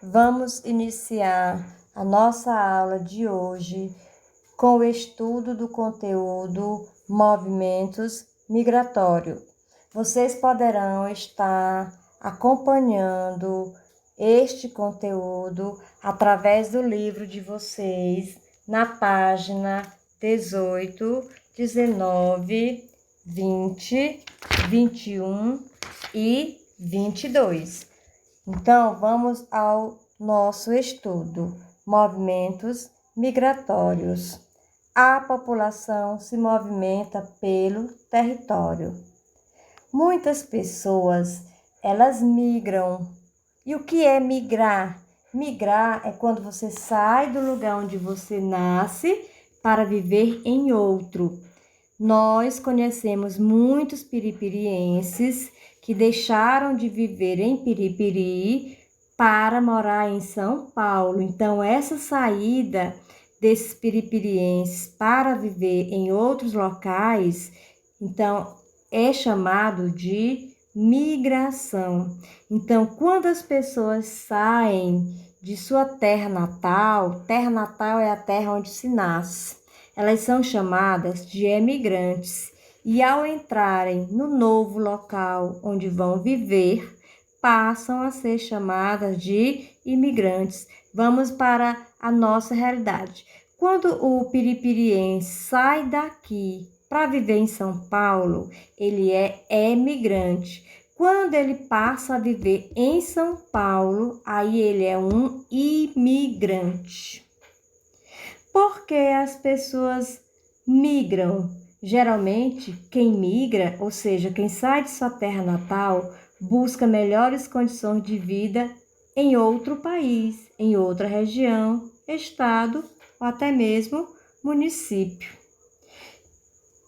Vamos iniciar a nossa aula de hoje com o estudo do conteúdo Movimentos Migratórios. Vocês poderão estar acompanhando este conteúdo através do livro de vocês na página 18, 19, 20, 21 e 22. Então, vamos ao nosso estudo. Movimentos migratórios. A população se movimenta pelo território. Muitas pessoas, elas migram. E o que é migrar? Migrar é quando você sai do lugar onde você nasce para viver em outro. Nós conhecemos muitos piripirienses que deixaram de viver em Piripiri para morar em São Paulo. Então, essa saída desses piripirienses para viver em outros locais, então, é chamado de migração. Então, quando as pessoas saem de sua terra natal é a terra onde se nasce, elas são chamadas de emigrantes. E ao entrarem no novo local onde vão viver, passam a ser chamadas de imigrantes. Vamos para a nossa realidade. Quando o piripiriense sai daqui para viver em São Paulo, ele é emigrante. Quando ele passa a viver em São Paulo, aí ele é um imigrante. Por que as pessoas migram? Geralmente, quem migra, ou seja, quem sai de sua terra natal, busca melhores condições de vida em outro país, em outra região, estado ou até mesmo município.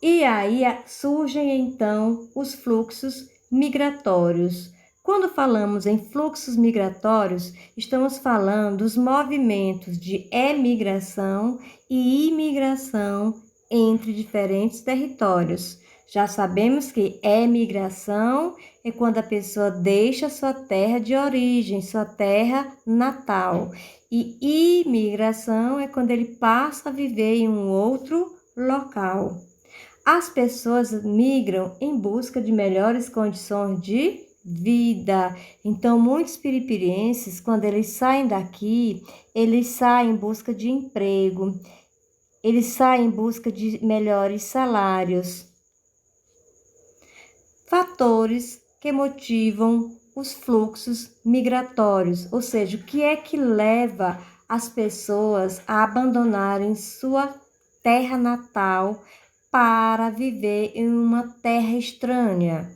E aí surgem então os fluxos migratórios. Quando falamos em fluxos migratórios, estamos falando dos movimentos de emigração e imigração entre diferentes territórios. Já sabemos que emigração é quando a pessoa deixa sua terra de origem, sua terra natal. E imigração é quando ele passa a viver em um outro local. As pessoas migram em busca de melhores condições de vida. Então, muitos piripirienses, quando eles saem daqui, eles saem em busca de emprego, eles saem em busca de melhores salários. Fatores que motivam os fluxos migratórios, ou seja, o que é que leva as pessoas a abandonarem sua terra natal para viver em uma terra estranha.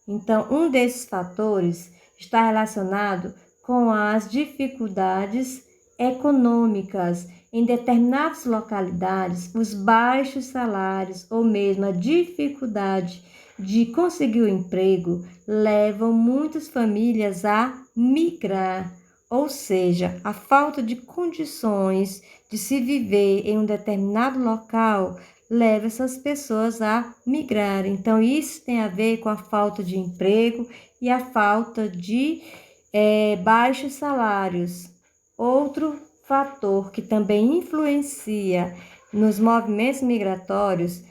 Então, um desses fatores está relacionado com as dificuldades econômicas. Em determinadas localidades, os baixos salários ou mesmo a dificuldade de conseguir o emprego levam muitas famílias a migrar, ou seja, a falta de condições de se viver em um determinado local leva essas pessoas a migrar. Então, isso tem a ver com a falta de emprego e a falta de baixos salários. Outro fator que também influencia nos movimentos migratórios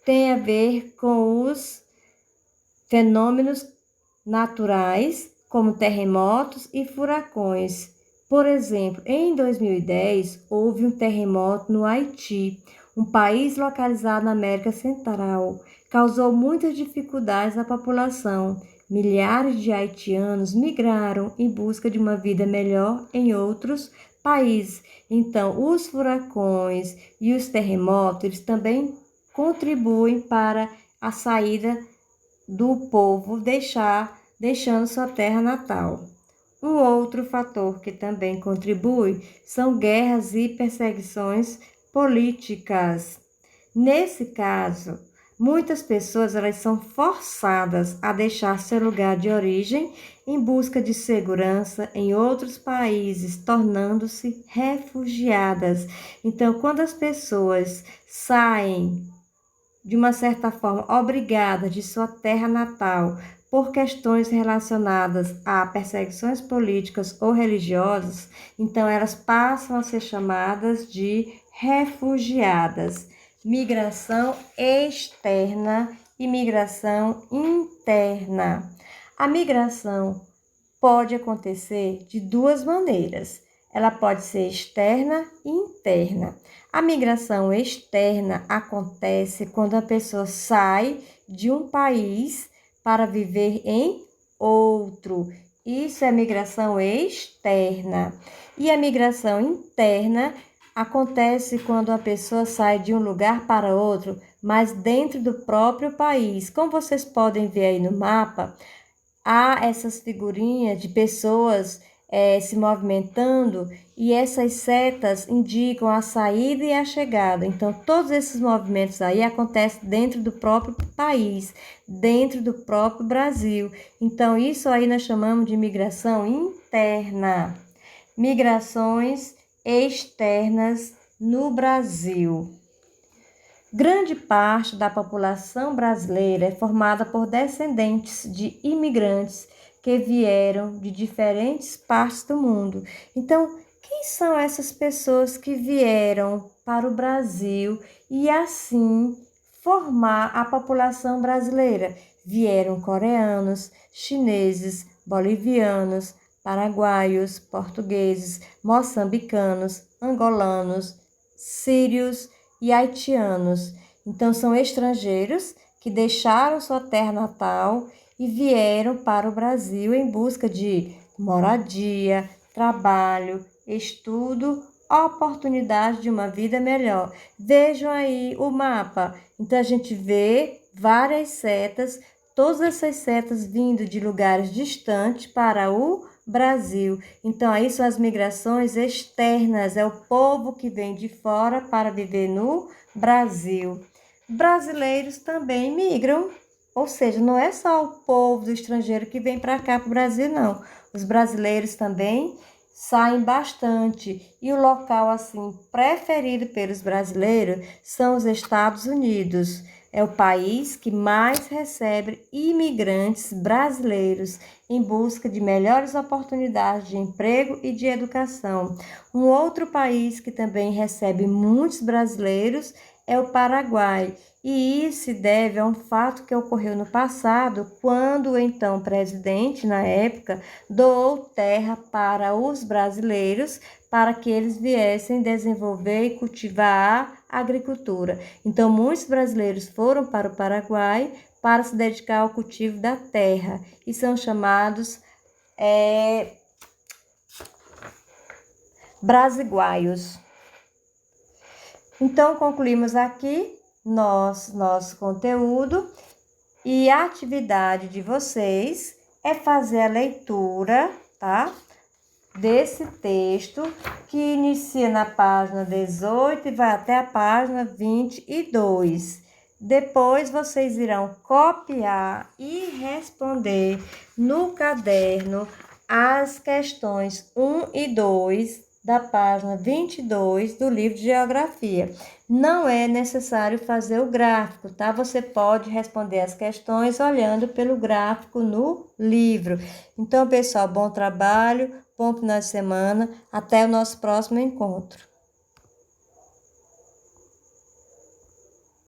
tem a ver com os fenômenos naturais, como terremotos e furacões. Por exemplo, em 2010, houve um terremoto no Haiti, um país localizado na América Central. Causou muitas dificuldades à população. Milhares de haitianos migraram em busca de uma vida melhor em outros países. Então, os furacões e os terremotos, eles também contribuem para a saída do povo deixando sua terra natal. Um outro fator que também contribui são guerras e perseguições políticas. Nesse caso, muitas pessoas elas são forçadas a deixar seu lugar de origem em busca de segurança em outros países, tornando-se refugiadas. Então, quando as pessoas saem de uma certa forma obrigadas de sua terra natal por questões relacionadas a perseguições políticas ou religiosas, então elas passam a ser chamadas de refugiadas. Migração externa e migração interna. A migração pode acontecer de duas maneiras. Ela pode ser externa e interna. A migração externa acontece quando a pessoa sai de um país para viver em outro. Isso é migração externa. E a migração interna acontece quando a pessoa sai de um lugar para outro, mas dentro do próprio país. Como vocês podem ver aí no mapa, há essas figurinhas de pessoas se movimentando e essas setas indicam a saída e a chegada. Então, todos esses movimentos aí acontecem dentro do próprio país, dentro do próprio Brasil. Então, isso aí nós chamamos de migração interna. Migrações externas no Brasil. Grande parte da população brasileira é formada por descendentes de imigrantes que vieram de diferentes partes do mundo. Então, quem são essas pessoas que vieram para o Brasil e assim formar a população brasileira? Vieram coreanos, chineses, bolivianos, paraguaios, portugueses, moçambicanos, angolanos, sírios e haitianos. Então, são estrangeiros que deixaram sua terra natal e vieram para o Brasil em busca de moradia, trabalho, estudo, oportunidade de uma vida melhor. Vejam aí o mapa. Então, a gente vê várias setas, todas essas setas vindo de lugares distantes para o Brasil. Então, aí são as migrações externas, é o povo que vem de fora para viver no Brasil. Brasileiros também migram, ou seja, não é só o povo do estrangeiro que vem para cá, para o Brasil, não. Os brasileiros também saem bastante. E o local, assim, preferido pelos brasileiros são os Estados Unidos. É o país que mais recebe imigrantes brasileiros em busca de melhores oportunidades de emprego e de educação. Um outro país que também recebe muitos brasileiros é o Paraguai. E isso se deve a um fato que ocorreu no passado, quando o então presidente, na época, doou terra para os brasileiros para que eles viessem desenvolver e cultivar a agricultura. Então, muitos brasileiros foram para o Paraguai para se dedicar ao cultivo da terra e são chamados brasiguaios. Então, concluímos aqui nosso conteúdo e a atividade de vocês é fazer a leitura, tá? Desse texto que inicia na página 18 e vai até a página 22. Depois vocês irão copiar e responder no caderno as questões 1 e 2 da página 22 do livro de Geografia. Não é necessário fazer o gráfico, tá? Você pode responder as questões olhando pelo gráfico no livro. Então, pessoal, bom trabalho, bom final de semana. Até o nosso próximo encontro.